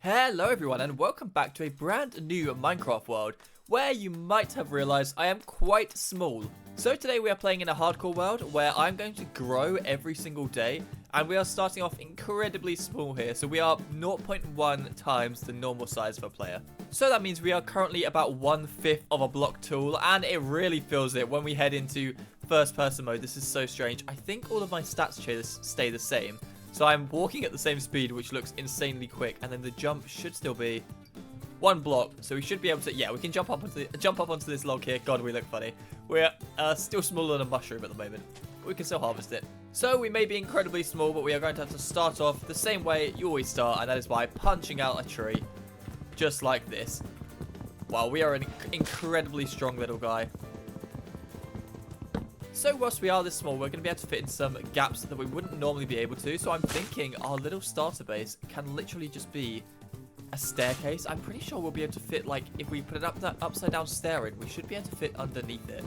Hello everyone and welcome back to a brand new Minecraft world where you might have realized I am quite small. So today we are playing in a hardcore world where I'm going to grow every single day and we are starting off incredibly small here. So we are 0.1 times the normal size of a player. So that means we are currently about 1/5 of a block tall and it really feels it when we head into first person mode. This is so strange. I think all of my stats stay the same. So I'm walking at the same speed, which looks insanely quick, and then the jump should still be 1 block. So we should be able to, yeah, we can jump up onto this log here. God, we look funny. We're still smaller than a mushroom at the moment. We can still harvest it. So we may be incredibly small, but we are going to have to start off the same way you always start, and that is by punching out a tree, just like this. Wow, we are an incredibly strong little guy. So whilst we are this small, we're going to be able to fit in some gaps that we wouldn't normally be able to. So I'm thinking our little starter base can literally just be a staircase. I'm pretty sure we'll be able to fit, like, if we put it up that upside down stair in, we should be able to fit underneath it.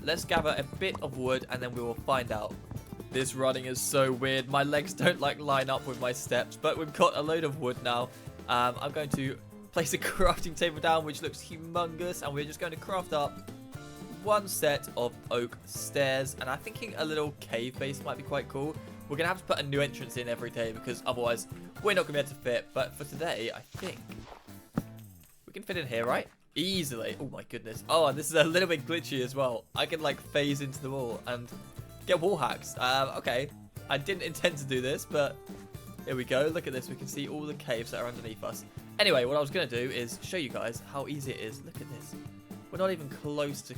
Let's gather a bit of wood and then we will find out. This running is so weird. My legs don't like line up with my steps, but we've got a load of wood now. I'm going to place a crafting table down, which looks humongous, and we're just going to craft up 1 set of oak stairs, and I'm thinking a little cave base might be quite cool. We're gonna have to put a new entrance in every day because otherwise we're not gonna be able to fit. But for today, I think we can fit in here, right? Easily. Oh my goodness. Oh, and this is a little bit glitchy as well. I can like phase into the wall and get wall hacks. Okay, I didn't intend to do this, but here we go. Look at this. We can see all the caves that are underneath us. Anyway, what I was gonna do is show you guys how easy it is. Look at this. We're not even close to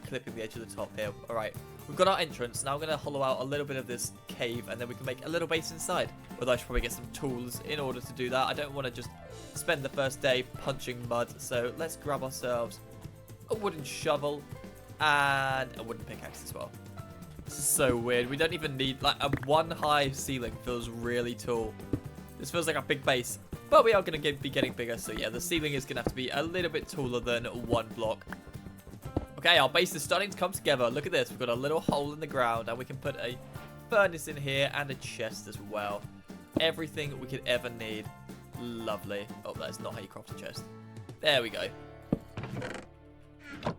clipping the edge of the top here. Alright, we've got our entrance. Now I'm going to hollow out a little bit of this cave and then we can make a little base inside. Although I should probably get some tools in order to do that. I don't want to just spend the first day punching mud. So let's grab ourselves a wooden shovel and a wooden pickaxe as well. This is so weird. We don't even need, like, a 1 high ceiling feels really tall. This feels like a big base. But we are going to be getting bigger, so yeah, the ceiling is going to have to be a little bit taller than 1 block. Okay, our base is starting to come together. Look at this. We've got a little hole in the ground, and we can put a furnace in here and a chest as well. Everything we could ever need. Lovely. Oh, that is not how you craft a chest. There we go.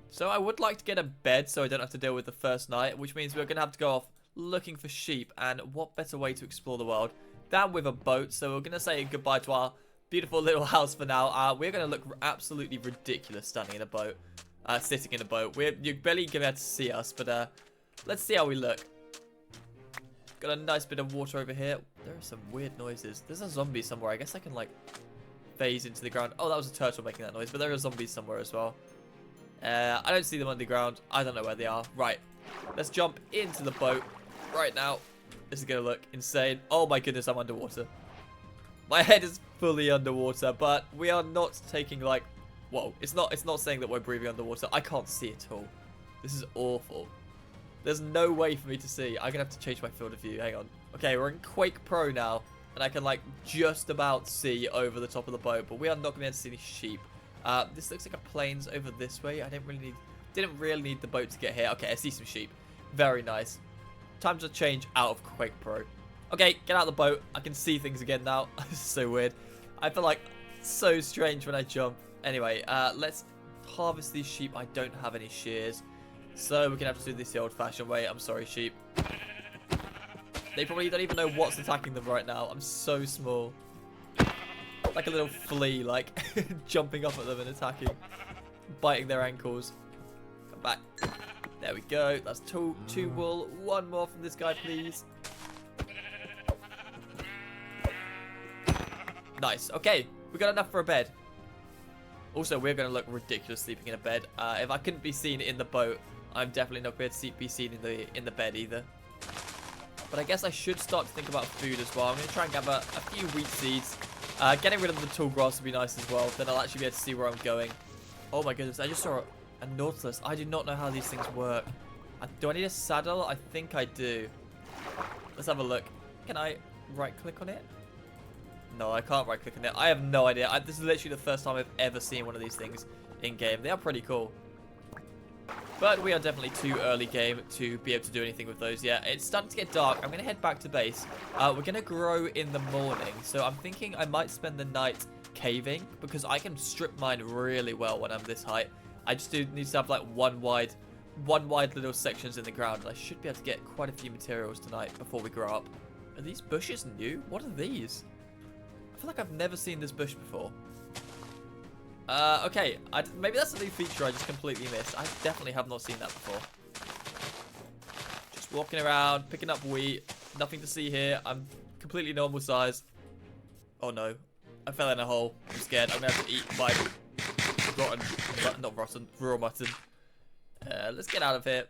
So I would like to get a bed so I don't have to deal with the first night, which means we're going to have to go off looking for sheep. And what better way to explore the world than with a boat? So we're going to say goodbye to our beautiful little house for now. We're going to look absolutely ridiculous standing in a boat, sitting in a boat. You're barely going to be able to see us, but let's see how we look. Got a nice bit of water over here. There are some weird noises. There's a zombie somewhere. I guess I can, like, phase into the ground. Oh, that was a turtle making that noise, but there are zombies somewhere as well. I don't see them underground. I don't know where they are. Right, let's jump into the boat right now. This is going to look insane. Oh my goodness, I'm underwater. My head is fully underwater, but we are not taking, like, whoa, it's not saying that we're breathing underwater. I can't see at all. This is awful. There's no way for me to see. I'm going to have to change my field of view. Hang on. Okay, we're in Quake Pro now, and I can, like, just about see over the top of the boat, but we are not going to be able to see any sheep. This looks like a plains over this way. I didn't really need the boat to get here. Okay, I see some sheep. Very nice. Time to change out of Quake Pro. Okay, get out of the boat. I can see things again now. This is so weird. I feel like so strange when I jump. Anyway, let's harvest these sheep. I don't have any shears, so we're gonna have to do this the old-fashioned way. I'm sorry, sheep. They probably don't even know what's attacking them right now. I'm so small. Like a little flea, like, jumping up at them and attacking. Biting their ankles. Come back. There we go. That's two wool. 1 more from this guy, please. Nice. Okay, we got enough for a bed. Also, we're going to look ridiculous sleeping in a bed. If I couldn't be seen in the boat, I'm definitely not going to be seen in the bed either. But I guess I should start to think about food as well. I'm going to try and gather a few wheat seeds. Getting rid of the tall grass would be nice as well. Then I'll actually be able to see where I'm going. Oh my goodness, I just saw a nautilus. I do not know how these things work. Do I need a saddle? I think I do. Let's have a look. Can I right click on it? No, I can't right click on it. I have no idea. This is literally the first time I've ever seen one of these things in game. They are pretty cool. But we are definitely too early game to be able to do anything with those yet. It's starting to get dark. I'm going to head back to base. We're going to grow in the morning. So I'm thinking I might spend the night caving, because I can strip mine really well when I'm this height. I just need to have like one wide little sections in the ground, and I should be able to get quite a few materials tonight before we grow up. Are these bushes new? What are these? I feel like I've never seen this bush before. Okay, maybe that's a new feature I just completely missed. I definitely have not seen that before. Just walking around, picking up wheat. Nothing to see here. I'm completely normal size. Oh no, I fell in a hole. I'm scared. I'm gonna have to eat my raw mutton. Let's get out of here.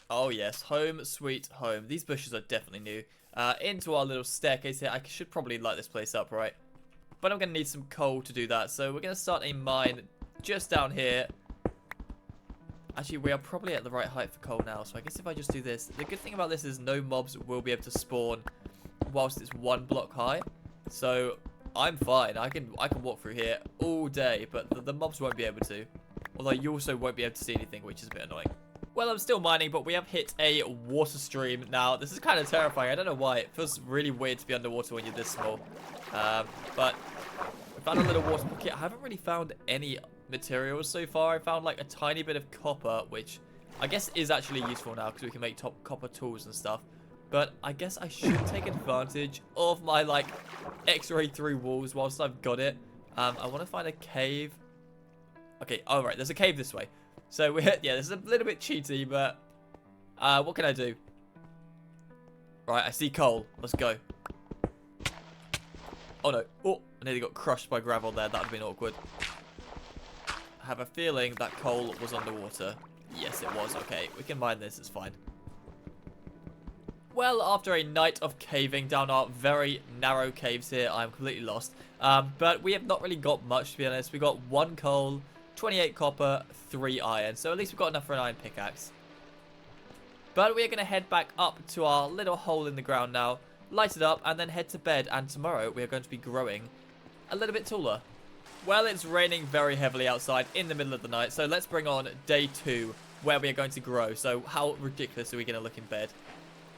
Oh yes, home sweet home. These bushes are definitely new. Into our little staircase here. I should probably light this place up, right? But I'm going to need some coal to do that. So we're going to start a mine just down here. Actually, we are probably at the right height for coal now. So I guess if I just do this. The good thing about this is no mobs will be able to spawn whilst it's 1 block high. So I'm fine. I can walk through here all day. But the mobs won't be able to. Although you also won't be able to see anything, which is a bit annoying. Well, I'm still mining, but we have hit a water stream now. This is kind of terrifying. I don't know why. It feels really weird to be underwater when you're this small. But I found a little water pocket. I haven't really found any materials so far. I found like a tiny bit of copper, which I guess is actually useful now because we can make top copper tools and stuff. But I guess I should take advantage of my like X-ray through walls whilst I've got it. I want to find a cave. Okay, all right. There's a cave this way. So yeah, this is a little bit cheaty, but what can I do? Right, I see coal. Let's go. Oh no. Oh, I nearly got crushed by gravel there. That would have been awkward. I have a feeling that coal was underwater. Yes, it was. Okay, we can mine this. It's fine. Well, after a night of caving down our very narrow caves here, I'm completely lost. But we have not really got much, to be honest. We got 1 coal, 28 copper, 3 iron. So at least we've got enough for an iron pickaxe. But we are going to head back up to our little hole in the ground now, light it up, and then head to bed. And tomorrow we are going to be growing a little bit taller. Well, it's raining very heavily outside in the middle of the night. So let's bring on day 2, where we are going to grow. So how ridiculous are we going to look in bed?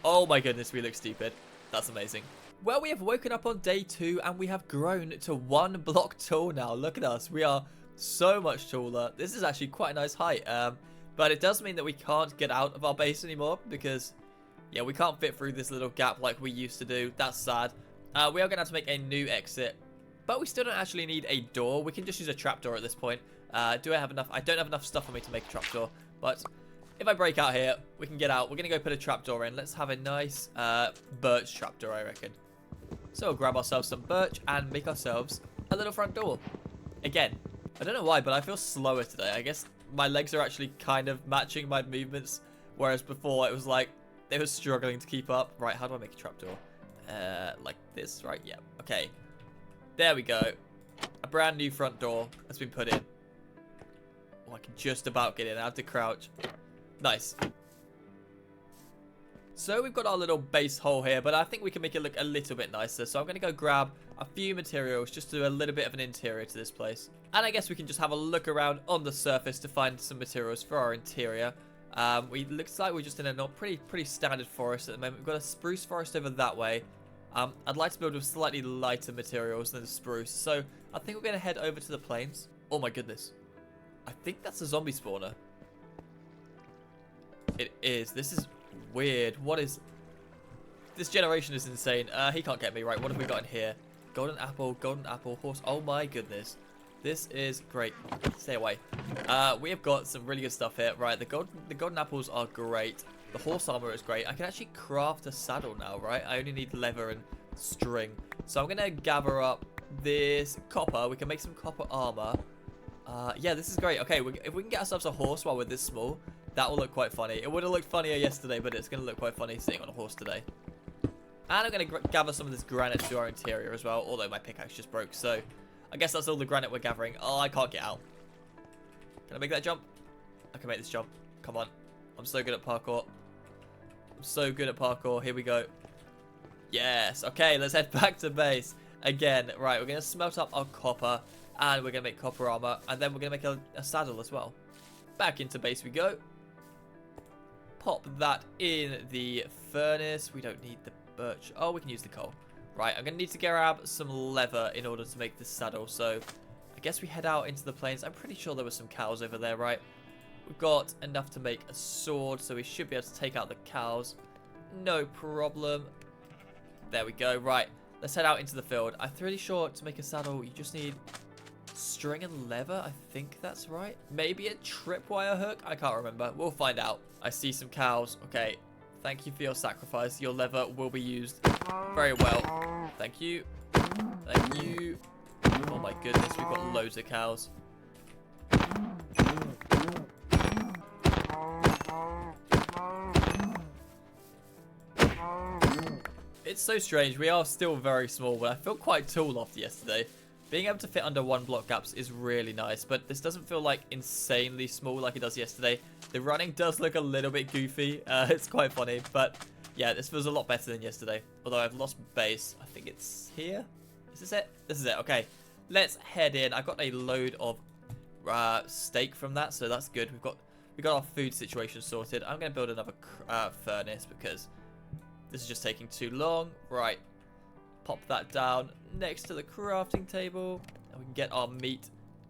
Oh my goodness, we look stupid. That's amazing. Well, we have woken up on day 2 and we have grown to 1 block tall now. Look at us. We are so much taller. This is actually quite a nice height. But it does mean that we can't get out of our base anymore because, yeah, we can't fit through this little gap like we used to do. That's sad. We are going to have to make a new exit. But we still don't actually need a door. We can just use a trapdoor at this point. Do I have enough? I don't have enough stuff for me to make a trapdoor. But if I break out here, we can get out. We're going to go put a trapdoor in. Let's have a nice birch trapdoor, I reckon. So we'll grab ourselves some birch and make ourselves a little front door. Again, I don't know why, but I feel slower today. I guess my legs are actually kind of matching my movements, whereas before it was like they were struggling to keep up. Right, how do I make a trapdoor? Like this, right? Yeah, okay. There we go. A brand new front door has been put in. Oh, I can just about get in. I have to crouch. Nice. So we've got our little base hole here, but I think we can make it look a little bit nicer. So I'm going to go grab a few materials just to do a little bit of an interior to this place. And I guess we can just have a look around on the surface to find some materials for our interior. Looks like we're just in a pretty standard forest at the moment. We've got a spruce forest over that way. I'd like to build with slightly lighter materials than the spruce. So I think we're going to head over to the plains. Oh my goodness. I think that's a zombie spawner. It is. This is weird. What is... This generation is insane. He can't get me. Right, what have we got in here? Golden apple, horse. Oh my goodness. This is great. Stay away. We have got some really good stuff here. Right, the golden apples are great. The horse armor is great. I can actually craft a saddle now, right? I only need leather and string. So I'm going to gather up this copper. We can make some copper armor. Yeah, this is great. Okay, if we can get ourselves a horse while we're this small, that will look quite funny. It would have looked funnier yesterday, but it's going to look quite funny sitting on a horse today. And I'm going to gather some of this granite to our interior as well, although my pickaxe just broke. So I guess that's all the granite we're gathering. Oh, I can't get out. Can I make that jump? I can make this jump. Come on. I'm so good at parkour. I'm so good at parkour. Here we go. Yes. Okay, let's head back to base. Again, right, we're going to smelt up our copper. And we're going to make copper armor. And then we're going to make a saddle as well. Back into base we go. Pop that in the furnace. We don't need the birch. Oh, we can use the coal. Right, I'm going to need to grab some leather in order to make this saddle. So I guess we head out into the plains. I'm pretty sure there were some cows over there, right? We've got enough to make a sword, so we should be able to take out the cows. No problem. There we go. Right, let's head out into the field. I'm pretty sure to make a saddle, you just need string and leather. I think that's right. Maybe a tripwire hook. I can't remember. We'll find out. I see some cows. Okay. Thank you for your sacrifice. Your leather will be used very well. Thank you. Thank you. Oh my goodness, we've got loads of cows. It's so strange. We are still very small, but I feel quite tall after yesterday. Being able to fit under 1 block gaps is really nice, but this doesn't feel like insanely small like it does yesterday. The running does look a little bit goofy. It's quite funny, but yeah, this feels a lot better than yesterday. Although I've lost base. I think it's here. Is this it? This is it. Okay, let's head in. I got a load of steak from that, so that's good. We got our food situation sorted. I'm going to build another furnace because this is just taking too long. Right. Pop that down next to the crafting table, and we can get our meat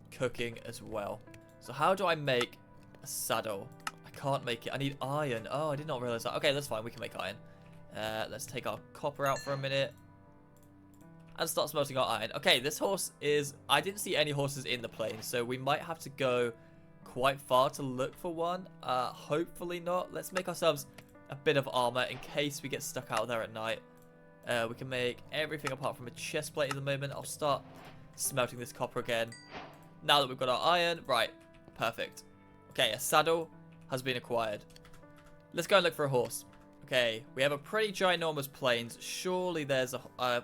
cooking as well. So how do I make a saddle? I can't make it. I need iron. Oh, I did not realize that. Okay, that's fine. We can make iron. Let's take our copper out for a minute and start smelting our iron. Okay, this horse is... I didn't see any horses in the plains, so we might have to go quite far to look for one. Hopefully not. Let's make ourselves a bit of armor in case we get stuck out there at night. We can make everything apart from a chest plate at the moment. I'll start smelting this copper again. Now that we've got our iron. Right. Perfect. Okay, a saddle has been acquired. Let's go and look for a horse. Okay, we have a pretty ginormous plains. Surely there's a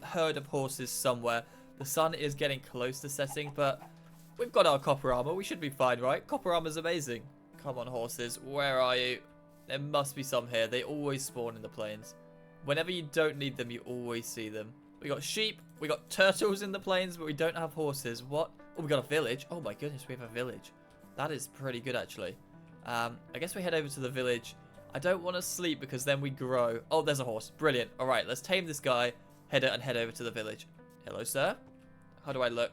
herd of horses somewhere. The sun is getting close to setting, but we've got our copper armor. We should be fine, right? Copper armor is amazing. Come on, horses. Where are you? There must be some here. They always spawn in the plains. Whenever you don't need them, you always see them. We got sheep, we got turtles in the plains, but we don't have horses. What? Oh, we got a village. Oh my goodness, we have a village. That is pretty good, actually. I guess we head over to the village. I don't want to sleep because then we grow. Oh, there's a horse. Brilliant. All right, let's tame this guy, head over to the village. Hello, sir. How do I look?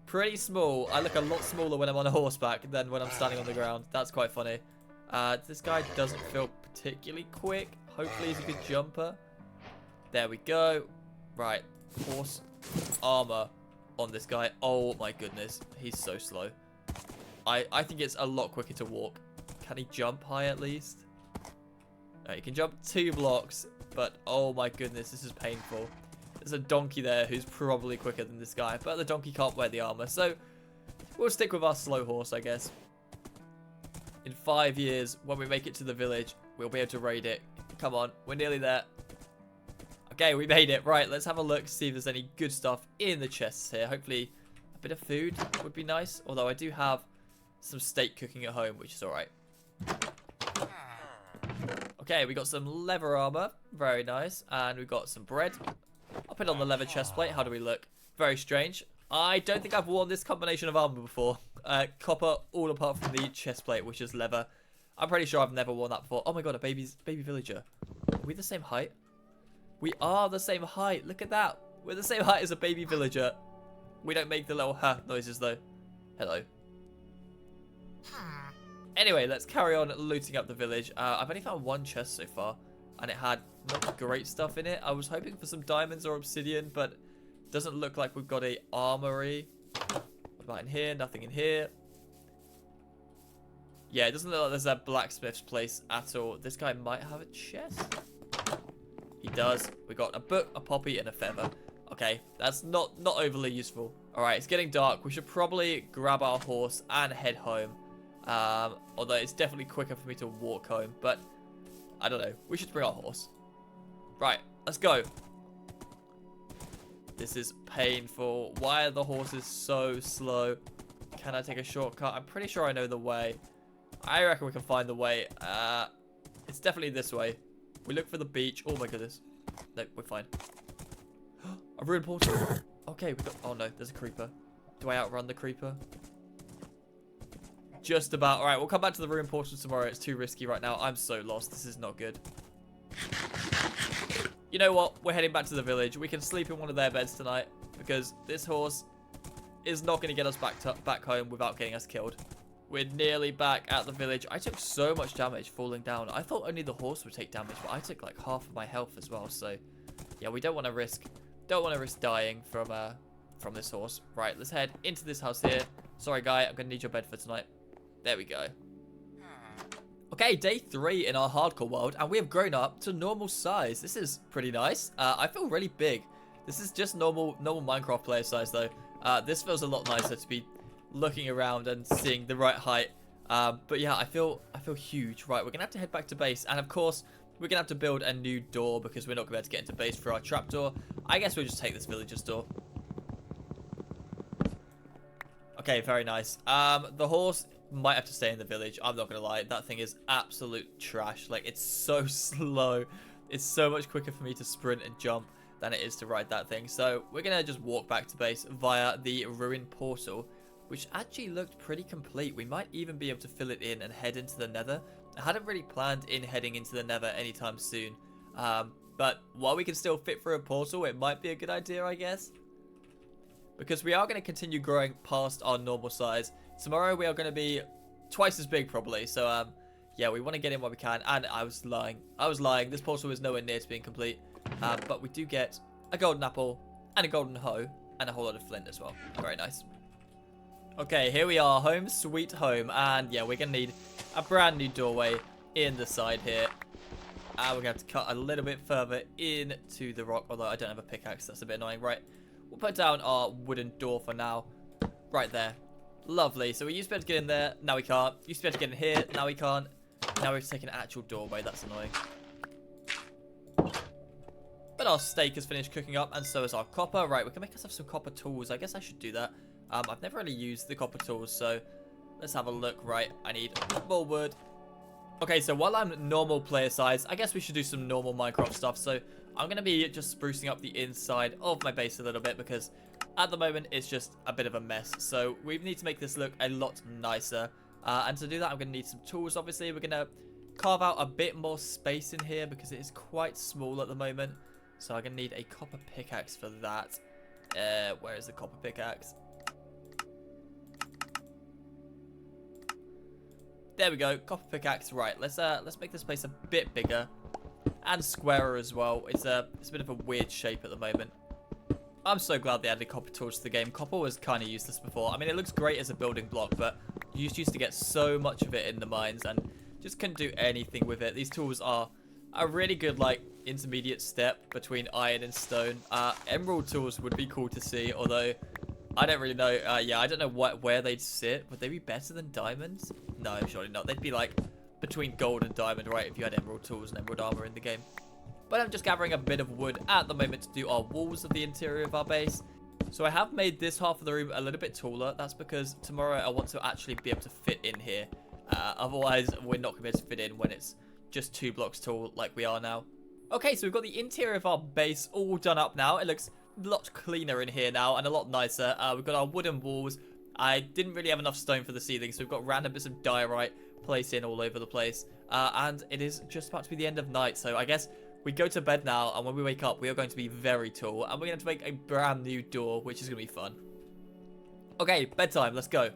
Pretty small. I look a lot smaller when I'm on a horseback than when I'm standing on the ground. That's quite funny. This guy doesn't feel particularly quick. Hopefully he's a good jumper. There we go. Right. Horse armor on this guy. Oh my goodness. He's so slow. I think it's a lot quicker to walk. Can he jump high at least? No, he can jump 2 blocks. But oh my goodness, this is painful. There's a donkey there who's probably quicker than this guy. But the donkey can't wear the armor. So we'll stick with our slow horse, I guess. In 5 years, when we make it to the village, we'll be able to raid it. Come on, we're nearly there. Okay, we made it. Right, let's have a look, see if there's any good stuff in the chests here. Hopefully, a bit of food would be nice. Although I do have some steak cooking at home, which is alright. Okay, we got some leather armor. Very nice. And we've got some bread. I'll put it on the leather chest plate. How do we look? Very strange. I don't think I've worn this combination of armor before. Copper all apart from the chest plate, which is leather. I'm pretty sure I've never worn that before. Oh my god, a baby villager. Are we the same height? We are the same height. Look at that. We're the same height as a baby villager. We don't make the little ha noises though. Hello. Anyway, let's carry on looting up the village. I've only found 1 chest so far, and it had not great stuff in it. I was hoping for some diamonds or obsidian, but it doesn't look like we've got a armory. What about in here? Nothing in here. Yeah, it doesn't look like there's a blacksmith's place at all. This guy might have a chest. He does. We got a book, a poppy, and a feather. Okay, that's not overly useful. All right, it's getting dark. We should probably grab our horse and head home. Although it's definitely quicker for me to walk home. But I don't know. We should bring our horse. Right, let's go. This is painful. Why are the horses so slow? Can I take a shortcut? I'm pretty sure I know the way. I reckon we can find the way. It's definitely this way. We look for the beach. Oh my goodness. No, we're fine. A ruined portal. Okay, we got... Oh no, there's a creeper. Do I outrun the creeper? Just about. Alright, we'll come back to the ruined portal tomorrow. It's too risky right now. I'm so lost. This is not good. You know what? We're heading back to the village. We can sleep in one of their beds tonight because this horse is not going to get us back home without getting us killed. We're nearly back at the village. I took so much damage falling down. I thought only the horse would take damage, but I took like half of my health as well. So, yeah, we don't want to risk dying from this horse. Right, let's head into this house here. Sorry, guy, I'm going to need your bed for tonight. There we go. Okay, day 3 in our hardcore world, and we have grown up to normal size. This is pretty nice. I feel really big. This is just normal Minecraft player size, though. This feels a lot nicer to be looking around and seeing the right height. But yeah, I feel huge. Right, we're gonna have to head back to base, and of course, we're gonna have to build a new door because we're not gonna be able to get into base for our trapdoor. I guess we'll just take this villager's door. Okay, very nice. The horse might have to stay in the village. I'm not gonna lie, that thing is absolute trash. Like, it's so slow. It's so much quicker for me to sprint and jump than it is to ride that thing. So we're gonna just walk back to base via the ruined portal, which actually looked pretty complete. We might even be able to fill it in and head into the nether. I hadn't really planned in heading into the nether anytime soon, but while we can still fit through a portal, it might be a good idea, I guess, because we are going to continue growing past our normal size. Tomorrow we are going to be twice as big probably, so yeah, we want to get in while we can. And I was lying. This portal is nowhere near to being complete, but we do get a golden apple and a golden hoe and a whole lot of flint as well. Very nice. Okay, here we are, home sweet home, and yeah, we're gonna need a brand new doorway in the side here. And we're gonna have to cut a little bit further into the rock, although I don't have a pickaxe, that's a bit annoying. Right, we'll put down our wooden door for now, right there. Lovely. So we used to be able to get in there, now we can't. Used to be able to get in here, now we can't. Now we have to take an actual doorway, that's annoying. But our steak has finished cooking up, and so is our copper. Right, we can make ourselves some copper tools. I guess I should do that. I've never really used the copper tools, so let's have a look. Right, I need more wood. Okay, so while I'm normal player size, I guess we should do some normal Minecraft stuff. So I'm going to be just sprucing up the inside of my base a little bit because at the moment it's just a bit of a mess. So we need to make this look a lot nicer. And to do that, I'm going to need some tools. Obviously, we're going to carve out a bit more space in here because it is quite small at the moment. So I'm going to need a copper pickaxe for that. Where is the copper pickaxe? There we go, copper pickaxe. Right, let's make this place a bit bigger and squarer as well. It's a bit of a weird shape at the moment. I'm so glad they added copper tools to the game. Copper was kind of useless before. I mean, it looks great as a building block, but you used to get so much of it in the mines and just couldn't do anything with it. These tools are a really good, like, intermediate step between iron and stone. Emerald tools would be cool to see, although I don't really know. Yeah, I don't know where they'd sit. Would they be better than diamonds? No, surely not. They'd be like between gold and diamond, right, if you had emerald tools and emerald armor in the game. But I'm just gathering a bit of wood at the moment to do our walls of the interior of our base. So I have made this half of the room a little bit taller. That's because tomorrow I want to actually be able to fit in here. Otherwise, we're not going to be able to fit in when it's just 2 blocks tall like we are now. Okay, so we've got the interior of our base all done up now. It looks a lot cleaner in here now and a lot nicer. We've got our wooden walls. I didn't really have enough stone for the ceiling, so we've got random bits of diorite placed in all over the place. And it is just about to be the end of night, so I guess we go to bed now, and when we wake up, we are going to be very tall, and we're going to make a brand new door, which is going to be fun. Okay, bedtime, let's go.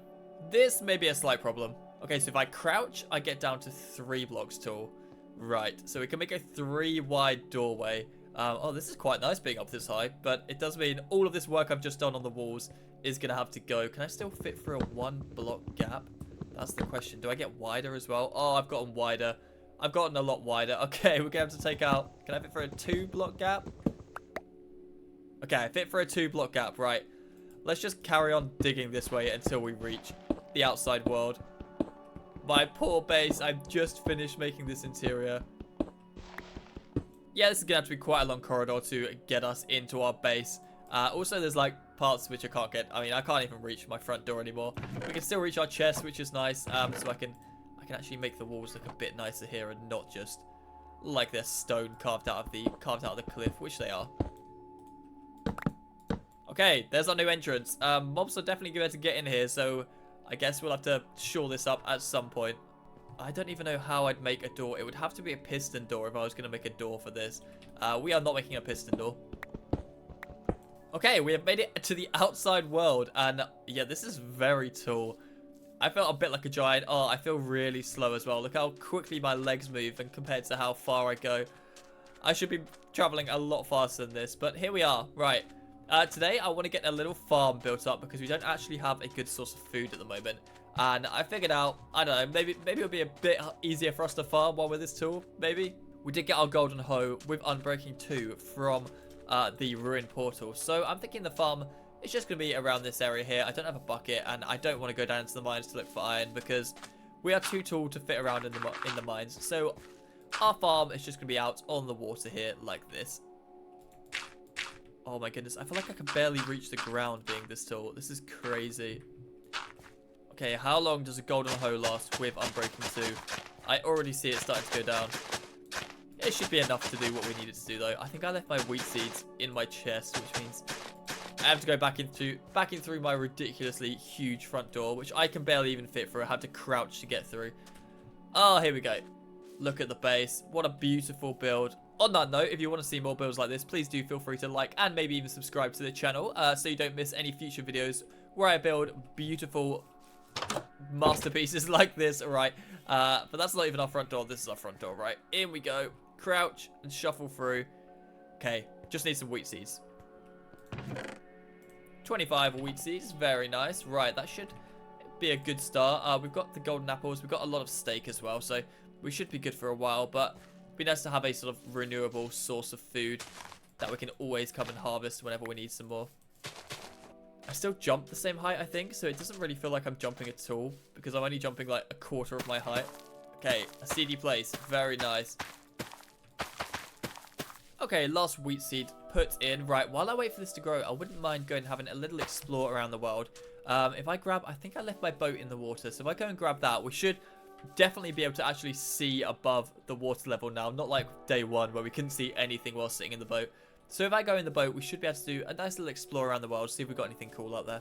This may be a slight problem. Okay, so if I crouch, I get down to 3 blocks tall. Right, so we can make a 3 wide doorway. Oh, this is quite nice being up this high, but it does mean all of this work I've just done on the walls is going to have to go. Can I still fit through a 1 block gap? That's the question. Do I get wider as well? Oh, I've gotten wider. I've gotten a lot wider. Okay, we're going to have to take out... Can I fit for a 2 block gap? Okay, I fit for a 2 block gap. Right. Let's just carry on digging this way until we reach the outside world. My poor base. I've just finished making this interior. Yeah, this is going to have to be quite a long corridor to get us into our base. Also, there's like parts which I can't get. I mean, I can't even reach my front door anymore. We can still reach our chest, which is nice. So I can actually make the walls look a bit nicer here and not just like they're stone carved out of the cliff, which they are. Okay, there's our new entrance. Mobs are definitely going to get in here, so I guess we'll have to shore this up at some point. I don't even know how I'd make a door. It would have to be a piston door if I was going to make a door for this. We are not making a piston door. Okay, we have made it to the outside world. And yeah, this is very tall. I felt a bit like a giant. Oh, I feel really slow as well. Look how quickly my legs move and compared to how far I go. I should be traveling a lot faster than this, but here we are. Right. Today, I want to get a little farm built up because we don't actually have a good source of food at the moment. And I figured out, I don't know, maybe it'll be a bit easier for us to farm while we're this tool, maybe. We did get our golden hoe with Unbreaking 2 from the ruined portal. So I'm thinking the farm is just going to be around this area here. I don't have a bucket and I don't want to go down into the mines to look for iron because we are too tall to fit around in the mines. So our farm is just going to be out on the water here like this. Oh my goodness, I feel like I can barely reach the ground being this tall. This is crazy. Okay, how long does a golden hoe last with Unbreaking 2? I already see it starting to go down. It should be enough to do what we needed to do though. I think I left my wheat seeds in my chest, which means I have to go back in through my ridiculously huge front door, which I can barely even fit through. I had to crouch to get through. Oh, here we go. Look at the base. What a beautiful build. On that note, if you want to see more builds like this, please do feel free to like and maybe even subscribe to the channel so you don't miss any future videos where I build beautiful masterpieces like this. Right, but that's not even our front door. This is our front door, right? In we go. Crouch and shuffle through. Okay, just need some wheat seeds. 25 wheat seeds. Very nice. Right, that should be a good start. We've got the golden apples. We've got a lot of steak as well, so we should be good for a while, but it'd be nice to have a sort of renewable source of food that we can always come and harvest whenever we need some more. I still jump the same height, I think, so it doesn't really feel like I'm jumping at all because I'm only jumping like a quarter of my height. Okay, a seedy place. Very nice. Okay, last wheat seed put in. Right, while I wait for this to grow, I wouldn't mind going and having a little explore around the world. If I grab, I think I left my boat in the water, so if I go and grab that, we should definitely be able to actually see above the water level now, not like day one where we couldn't see anything while sitting in the boat. So if I go in the boat, we should be able to do a nice little explore around the world, see if we've got anything cool up there.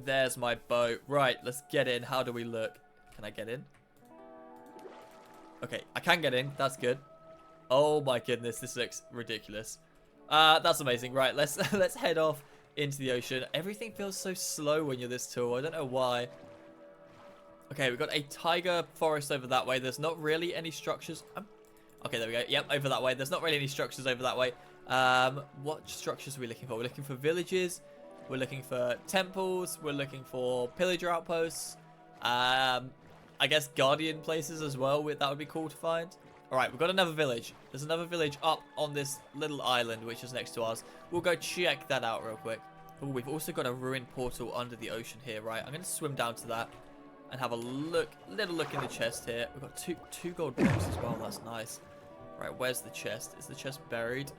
There's my boat. Right, let's get in. How do we look? Can I get in? Okay, I can get in. That's good. Oh my goodness, this looks ridiculous. That's amazing. Right, let's head off into the ocean. Everything feels so slow when you're this tall. I don't know why. Okay, we've got a tiger forest over that way. There's not really any structures. Okay, there we go. Yep, over that way. There's not really any structures over that way. What structures are we looking for? We're looking for villages. We're looking for temples. We're looking for pillager outposts. I guess guardian places as well. That would be cool to find. All right, we've got another village. There's another village up on this little island, which is next to ours. We'll go check that out real quick. Oh, we've also got a ruined portal under the ocean here, right? I'm going to swim down to that and have a little look in the chest here. We've got two gold blocks as well. That's nice. Right, where's the chest? Is the chest buried?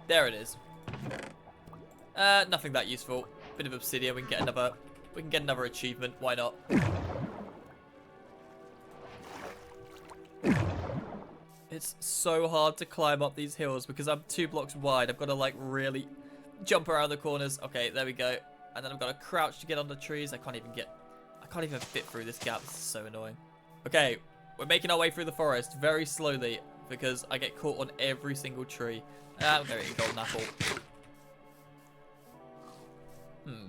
There it is. Nothing that useful. Bit of obsidian. We can get another achievement. Why not? It's so hard to climb up these hills because I'm 2 blocks wide. I've got to like really jump around the corners. Okay, there we go. And then I've got to crouch to get on the trees. I can't even fit through this gap. This is so annoying. Okay, we're making our way through the forest very slowly because I get caught on every single tree. I'm going to eat a golden apple.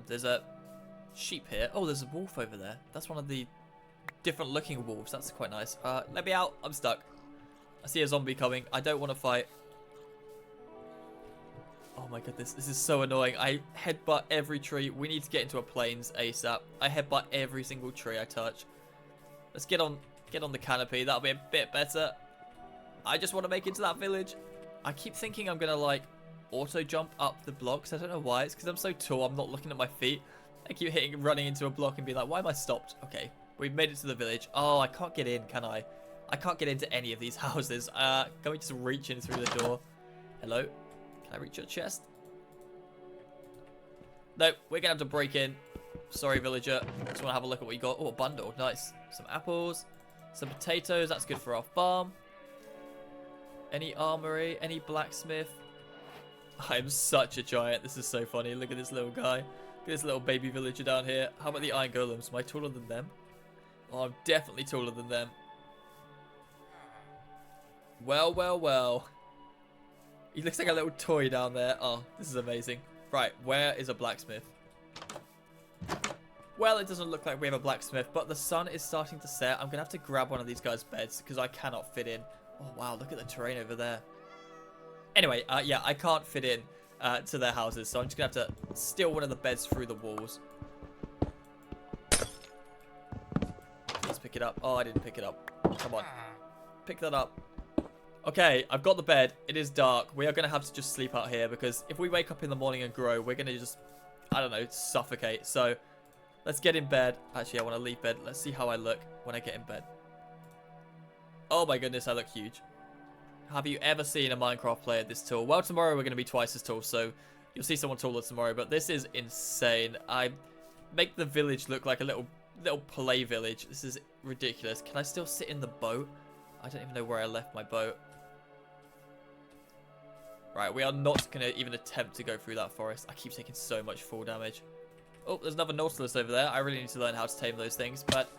There's a sheep here. Oh, there's a wolf over there. That's one of the different looking wolves. That's quite nice. Let me out. I'm stuck. I see a zombie coming. I don't want to fight. Oh my goodness, this is so annoying. I headbutt every tree. We need to get into a plains ASAP. I headbutt every single tree I touch. Let's get on the canopy. That'll be a bit better. I just want to make it to that village. I keep thinking I'm going to like auto jump up the blocks. I don't know why. It's because I'm so tall. I'm not looking at my feet. I keep running into a block and be like, why am I stopped? Okay, we've made it to the village. Oh, I can't get in, can I? I can't get into any of these houses. Can we just reach in through the door? Hello? Can I reach your chest? No, we're going to have to break in. Sorry, villager. Just want to have a look at what you got. Oh, a bundle. Nice. Some apples. Some potatoes. That's good for our farm. Any armory? Any blacksmith? I'm such a giant. This is so funny. Look at this little guy. Look at this little baby villager down here. How about the iron golems? Am I taller than them? Oh, I'm definitely taller than them. Well, well, well. He looks like a little toy down there. Oh, this is amazing. Right, where is a blacksmith? Well, it doesn't look like we have a blacksmith, but the sun is starting to set. I'm going to have to grab one of these guys' beds because I cannot fit in. Oh, wow, look at the terrain over there. Anyway, yeah, I can't fit in to their houses, so I'm just going to have to steal one of the beds through the walls. Let's pick it up. Oh, I didn't pick it up. Come on. Pick that up. Okay, I've got the bed. It is dark. We are going to have to just sleep out here because if we wake up in the morning and grow, we're going to just, I don't know, suffocate. So let's get in bed. Actually, I want to leave bed. Let's see how I look when I get in bed. Oh my goodness, I look huge. Have you ever seen a Minecraft player this tall? Well, tomorrow we're going to be twice as tall, so you'll see someone taller tomorrow. But this is insane. I make the village look like a little play village. This is ridiculous. Can I still sit in the boat? I don't even know where I left my boat. Right, we are not going to even attempt to go through that forest. I keep taking so much fall damage. Oh, there's another Nautilus over there. I really need to learn how to tame those things. But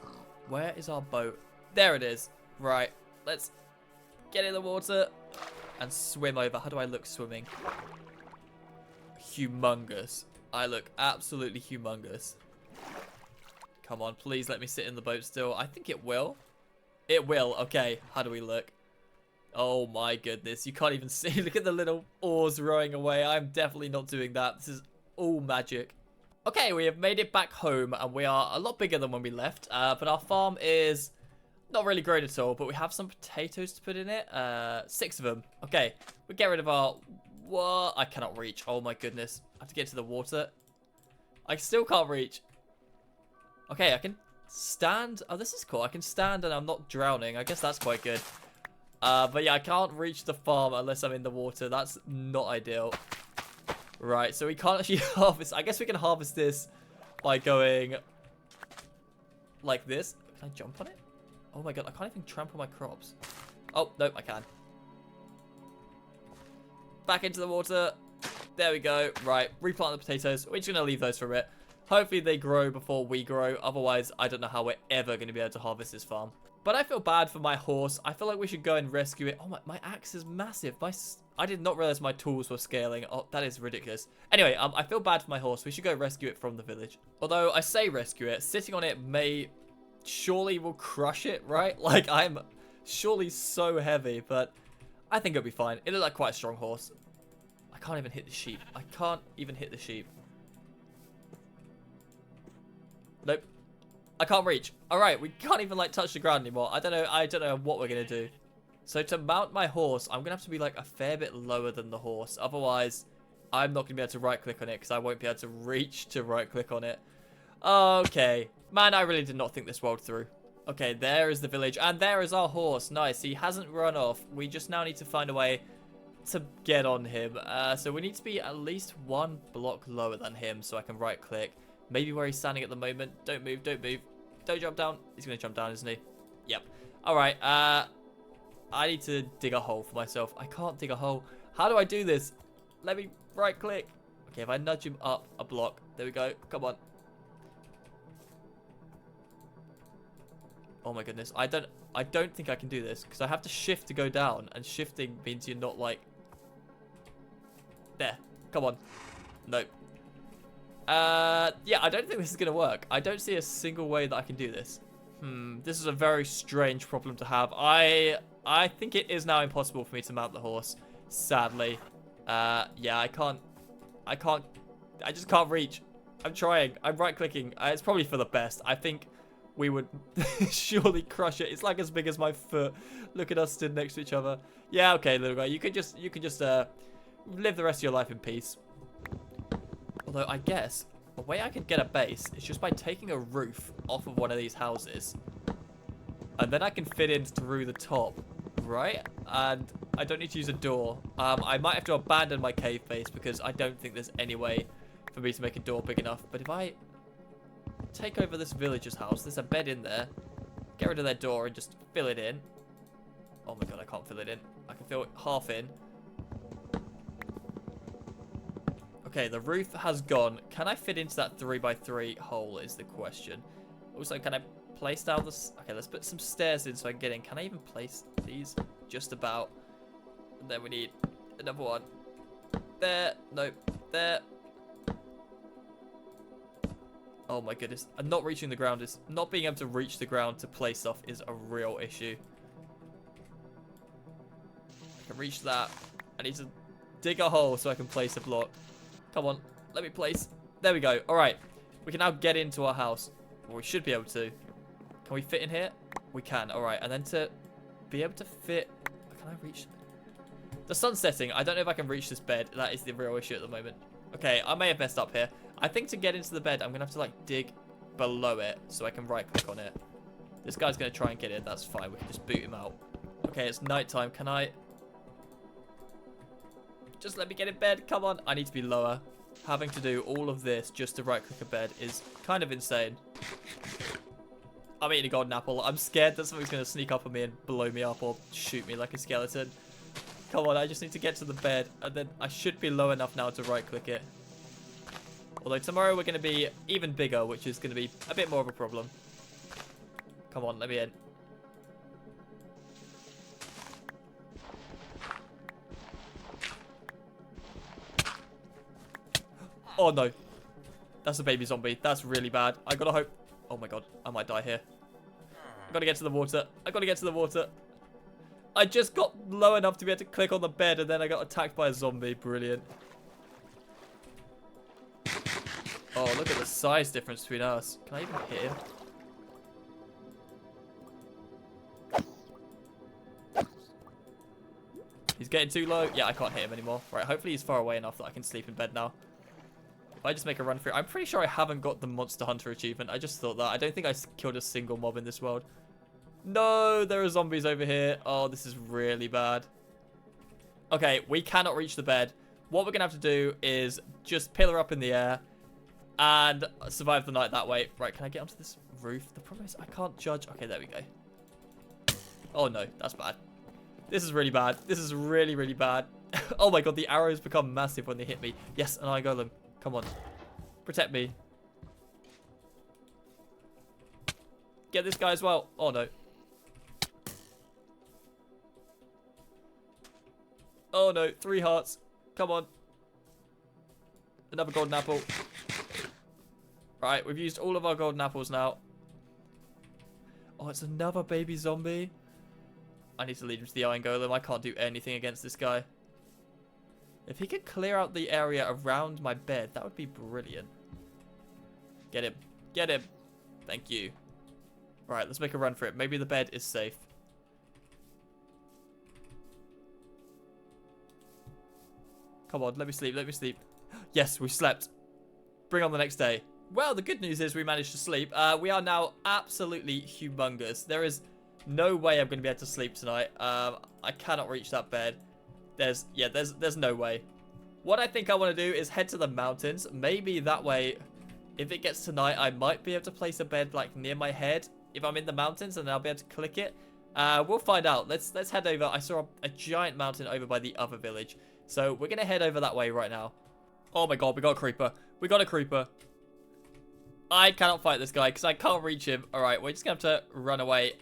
where is our boat? There it is. Right, let's get in the water and swim over. How do I look swimming? Humongous. I look absolutely humongous. Come on, please let me sit in the boat still. I think it will. It will. Okay, how do we look? Oh my goodness, you can't even see. Look at the little oars rowing away. I'm definitely not doing that. This is all magic. Okay, we have made it back home and we are a lot bigger than when we left. But our farm is not really grown at all, but we have some potatoes to put in it. 6 of them. Okay, we'll get rid of our... What? I cannot reach. Oh my goodness. I have to get to the water. I still can't reach. Okay, I can stand. Oh, this is cool. I can stand and I'm not drowning. I guess that's quite good. But yeah, I can't reach the farm unless I'm in the water. That's not ideal. Right, so we can't actually harvest. I guess we can harvest this by going like this. Can I jump on it? Oh my god, I can't even trample my crops. Oh, nope, I can. Back into the water. There we go. Right, replant the potatoes. We're just going to leave those for a bit. Hopefully they grow before we grow. Otherwise, I don't know how we're ever going to be able to harvest this farm. But I feel bad for my horse. I feel like we should go and rescue it. Oh, my axe is massive. I did not realize my tools were scaling. Oh, that is ridiculous. Anyway, I feel bad for my horse. We should go rescue it from the village. Although I say rescue it, sitting on it surely will crush it, right? Like, I'm surely so heavy, but I think it'll be fine. It looks like quite a strong horse. I can't even hit the sheep. I can't even hit the sheep. Nope. I can't reach. All right, we can't even like touch the ground anymore. I don't know what we're gonna do. So to mount my horse, I'm gonna have to be like a fair bit lower than the horse. Otherwise, I'm not gonna be able to right click on it because I won't be able to reach to right click on it. Okay. Man, I really did not think this rolled through. Okay, there is the village and there is our horse. Nice. He hasn't run off. We just now need to find a way to get on him. So we need to be at least 1 block lower than him so I can right click. Maybe where he's standing at the moment. Don't move, don't move. Don't jump down. He's going to jump down, isn't he? Yep. All right. I need to dig a hole for myself. I can't dig a hole. How do I do this? Let me right click. Okay, if I nudge him up a block. There we go. Come on. Oh my goodness. I don't think I can do this because I have to shift to go down. And shifting means you're not like... There. Come on. Nope. Yeah, I don't think this is going to work. I don't see a single way that I can do this. This is a very strange problem to have. I think it is now impossible for me to mount the horse, sadly. Yeah, I just can't reach. I'm trying. I'm right-clicking. It's probably for the best. I think we would surely crush it. It's like as big as my foot. Look at us stood next to each other. Yeah, okay, little guy. You can just live the rest of your life in peace. Although I guess the way I could get a base is just by taking a roof off of one of these houses. And then I can fit in through the top, right? And I don't need to use a door. I might have to abandon my cave base because I don't think there's any way for me to make a door big enough. But if I take over this villager's house, there's a bed in there. Get rid of their door and just fill it in. Oh my god, I can't fill it in. I can fill it half in. Okay, the roof has gone. Can I fit into that 3x3 hole is the question. Also, can I place down this. Okay, let's put some stairs in so I can get in. Can I even place these? Just about. And then we need another one. There. Nope. There. Oh my goodness. And not reaching the ground is... Not being able to reach the ground to place stuff is a real issue. I can reach that. I need to dig a hole so I can place a block. Come on. Let me place. There we go. Alright. We can now get into our house. Well, we should be able to. Can we fit in here? We can. Alright. And then to be able to fit... Can I reach... The sun's setting. I don't know if I can reach this bed. That is the real issue at the moment. Okay, I may have messed up here. I think to get into the bed, I'm going to have to, like, dig below it so I can right-click on it. This guy's going to try and get in. That's fine. We can just boot him out. Okay, it's nighttime. Can I... Just let me get in bed. Come on. I need to be lower. Having to do all of this just to right-click a bed is kind of insane. I'm eating a golden apple. I'm scared that something's going to sneak up on me and blow me up or shoot me like a skeleton. Come on, I just need to get to the bed, and then I should be low enough now to right-click it. Although tomorrow we're going to be even bigger, which is going to be a bit more of a problem. Come on, let me in. Oh no. That's a baby zombie. That's really bad. I gotta hope... Oh my god, I might die here. I gotta get to the water. I gotta get to the water. I just got low enough to be able to click on the bed, and then I got attacked by a zombie. Brilliant. Oh, look at the size difference between us. Can I even hit him? He's getting too low. Yeah, I can't hit him anymore. Right, hopefully he's far away enough that I can sleep in bed now. If I just make a run for it. I'm pretty sure I haven't got the Monster Hunter achievement. I just thought that. I don't think I killed a single mob in this world. No, there are zombies over here. Oh, this is really bad. Okay, we cannot reach the bed. What we're going to have to do is just pillar up in the air and survive the night that way. Right, can I get onto this roof? The problem is I can't judge. Okay, there we go. Oh, no, that's bad. This is really bad. This is really, really bad. Oh, my God, the arrows become massive when they hit me. Yes, an iron golem. Come on. Protect me. Get this guy as well. Oh, no. Oh no, 3 hearts. Come on. Another golden apple. Right, we've used all of our golden apples now. Oh, it's another baby zombie. I need to lead him to the iron golem. I can't do anything against this guy. If he could clear out the area around my bed, that would be brilliant. Get him. Get him. Thank you. Right, let's make a run for it. Maybe the bed is safe. Come on, let me sleep, let me sleep. Yes, we slept. Bring on the next day. Well, the good news is we managed to sleep. We are now absolutely humongous. There is no way I'm going to be able to sleep tonight. I cannot reach that bed. There's no way. What I think I want to do is head to the mountains. Maybe that way, if it gets to night, I might be able to place a bed like near my head. If I'm in the mountains, and I'll be able to click it. We'll find out. Let's head over. I saw a giant mountain over by the other village. So we're going to head over that way right now. Oh my god, we got a creeper. We got a creeper. I cannot fight this guy because I can't reach him. Alright, we're just going to have to run away.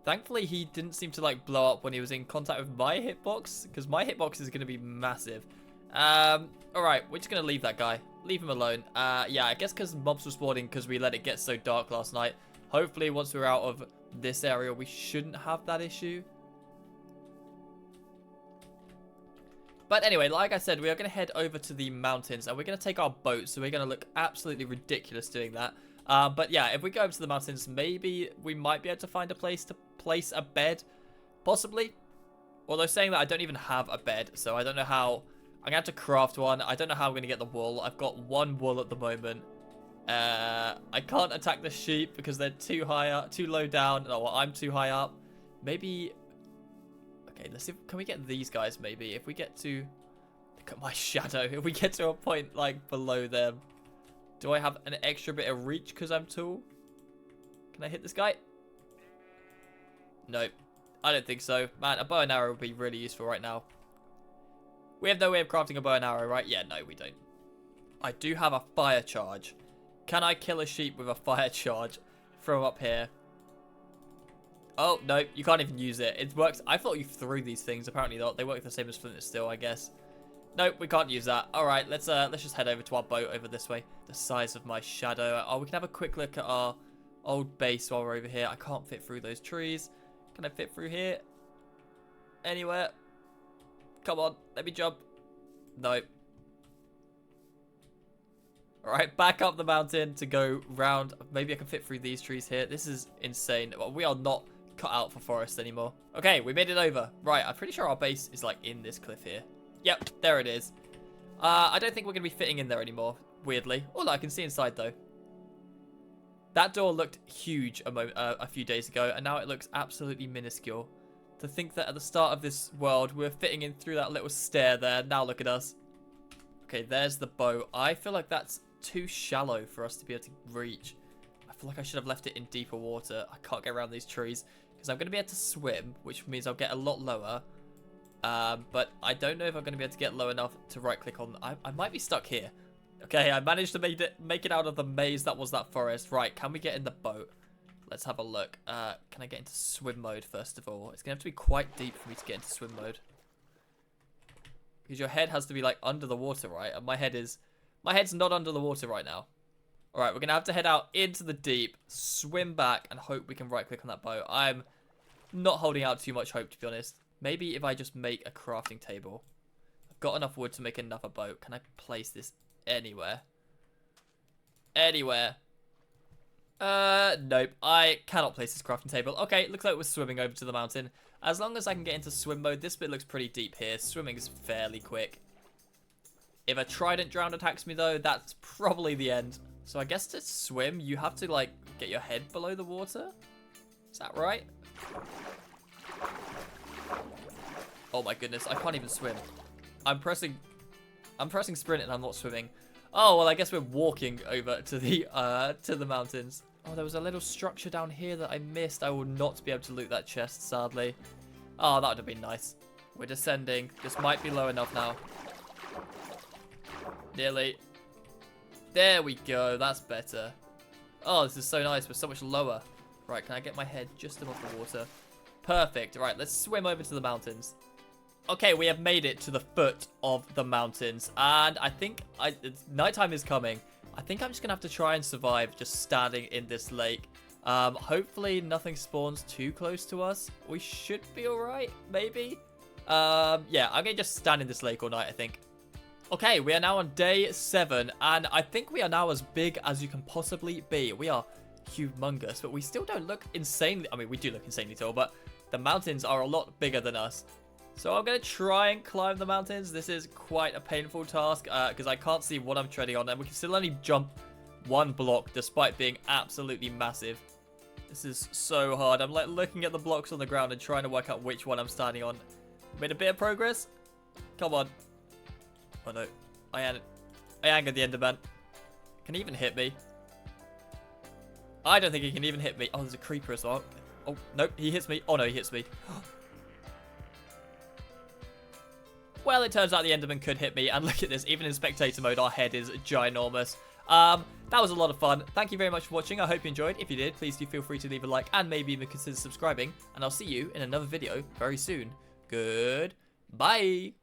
Thankfully, he didn't seem to like blow up when he was in contact with my hitbox, because my hitbox is going to be massive. Alright, we're just going to leave that guy. Leave him alone. Yeah, I guess because mobs were spawning because we let it get so dark last night. Hopefully, once we're out of this area, we shouldn't have that issue. But anyway, like I said, we are going to head over to the mountains and we're going to take our boat. So we're going to look absolutely ridiculous doing that. But yeah, if we go over to the mountains, maybe we might be able to find a place to place a bed. Possibly. Although saying that, I don't even have a bed. So I don't know how. I'm going to have to craft one. I don't know how I'm going to get the wool. I've got 1 wool at the moment. I can't attack the sheep because they're too high up, too low down. Oh, well, I'm too high up. Maybe... Okay, let's see. Can we get these guys maybe? If we get to... Look at my shadow. If we get to a point like below them. Do I have an extra bit of reach because I'm tall? Can I hit this guy? Nope. I don't think so. Man, a bow and arrow would be really useful right now. We have no way of crafting a bow and arrow, right? Yeah, no, we don't. I do have a fire charge. Can I kill a sheep with a fire charge? throw them up here. Oh, no, you can't even use it. It works. I thought you threw these things. Apparently not. They work the same as flint still, I guess. Nope, we can't use that. All right, let's just head over to our boat over this way. The size of my shadow. Oh, we can have a quick look at our old base while we're over here. I can't fit through those trees. Can I fit through here? Anywhere? Come on, let me jump. Nope. All right, back up the mountain to go round. Maybe I can fit through these trees here. This is insane. Well, we are not cut out for forest anymore. Okay, we made it over. Right, I'm pretty sure our base is like in this cliff here. Yep, there it is. I don't think we're going to be fitting in there anymore, weirdly. Oh, I can see inside though. That door looked huge a few days ago, and now it looks absolutely minuscule. To think that at the start of this world, we were fitting in through that little stair there. Now look at us. Okay, there's the boat. I feel like that's too shallow for us to be able to reach. I feel like I should have left it in deeper water. I can't get around these trees because I'm going to be able to swim, which means I'll get a lot lower. But I don't know if I'm going to be able to get low enough to right click on. I might be stuck here. Okay, I managed to make it out of the maze that was that forest. Right, can we get in the boat? Let's have a look. Can I get into swim mode first of all? It's going to have to be quite deep for me to get into swim mode. Because your head has to be like under the water, right? And my head's not under the water right now. All right, we're going to have to head out into the deep, swim back, and hope we can right click on that boat. I'm not holding out too much hope, to be honest. Maybe if I just make a crafting table. I've got enough wood to make another boat. Can I place this anywhere? Anywhere. Nope. I cannot place this crafting table. Okay, looks like we're swimming over to the mountain. As long as I can get into swim mode, this bit looks pretty deep here. Swimming is fairly quick. If a trident drown attacks me, though, that's probably the end. So I guess to swim, you have to, like, get your head below the water? Is that right? Oh my goodness, I can't even swim. I'm pressing sprint and I'm not swimming. Oh, well, I guess we're walking over to the mountains. Oh, there was a little structure down here that I missed. I will not be able to loot that chest, sadly. Oh, that would have been nice. We're descending. This might be low enough now. Nearly. There we go. That's better. Oh, this is so nice. We're so much lower. Right, can I get my head just above the water? Perfect. Right, let's swim over to the mountains. Okay, we have made it to the foot of the mountains. And I think nighttime is coming. I think I'm just going to have to try and survive just standing in this lake. Hopefully nothing spawns too close to us. We should be alright, maybe. Yeah, I'm going to just stand in this lake all night, I think. Okay, we are now on day 7. And I think we are now as big as you can possibly be. We are humongous, but we still don't look insanely... I mean, we do look insanely tall, but the mountains are a lot bigger than us. So I'm going to try and climb the mountains. This is quite a painful task because I can't see what I'm treading on. And we can still only jump 1 block despite being absolutely massive. This is so hard. I'm like looking at the blocks on the ground and trying to work out which one I'm standing on. Made a bit of progress. Come on. Oh no. I angered the Enderman. Can he even hit me? I don't think he can even hit me. Oh, there's a creeper as well. Oh, nope. He hits me. Oh no, he hits me. Well, it turns out the Enderman could hit me, and look at this, even in spectator mode, our head is ginormous. That was a lot of fun. Thank you very much for watching. I hope you enjoyed. If you did, please do feel free to leave a like, and maybe even consider subscribing, and I'll see you in another video very soon. Goodbye.